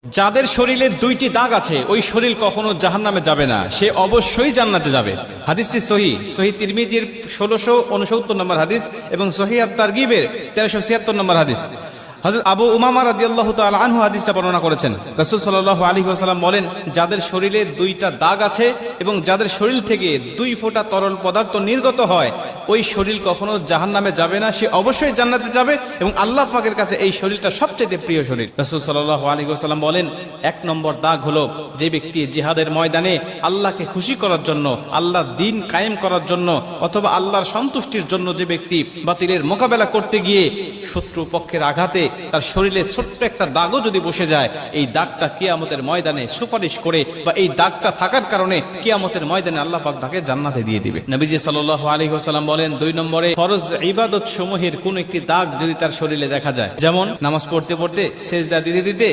যাদের শরীরে দুইটি দাগ আছে ওই শরীর কখনো জাহান্নামে যাবে না, সে অবশ্যই জান্নাতে যাবে। হাদিসটি সহিহ তিরমিজির 1669 নম্বর হাদিস এবং সহিহ আত-তারগিবের 1376 নম্বর হাদিস। হযরত আবু উমামা রাদিয়াল্লাহু তাআলা আনহু হাদিসটা বর্ণনা করেছেন। রাসূল সাল্লাল্লাহু আলাইহি ওয়াসাল্লাম বলেন, যাদের শরীরে দুইটা দাগ আছে এবং যাদের শরীর থেকে 2 ফোঁটা তরল পদার্থ নির্গত হয় ওই শরীর কখনো জাহান্নামে যাবে না, সে অবশ্যই জান্নাতে যাবে এবং আল্লাহ পাকের কাছে এই শরীরটা সবচেয়ে প্রিয় শরীর। রাসূল সাল্লাল্লাহু আলাইহি ওয়াসাল্লাম বলেন, 1 নম্বর দাগ হলো যে ব্যক্তি জিহাদের ময়দানে আল্লাহকে খুশি করার জন্য, আল্লাহর দ্বীন কায়েম করার জন্য অথবা আল্লাহর সন্তুষ্টির জন্য যে ব্যক্তি বাতিলের মোকাবেলা করতে গিয়ে শত্রু পক্ষের আঘাতে তার শরীরে ছোট্ট একটা দাগও যদি বসে যায়, এই দাগটা কিয়ামতের ময়দানে সুপারিশ করে বা এই দাগটা থাকার কারণে কিয়ামতের ময়দানে আল্লাহ পাক তাকে জান্নাতে দিয়ে দিবে। নবীজি সাল্লাল্লাহু আলাইহি ওয়াসাল্লাম বলেন, 2 নম্বরে ফরজ ইবাদত সমূহের কোন একটি দাগ যদি তার শরীরে দেখা যায়, যেমন নামাজ পড়তে পড়তে সেজদা দিতে দিতে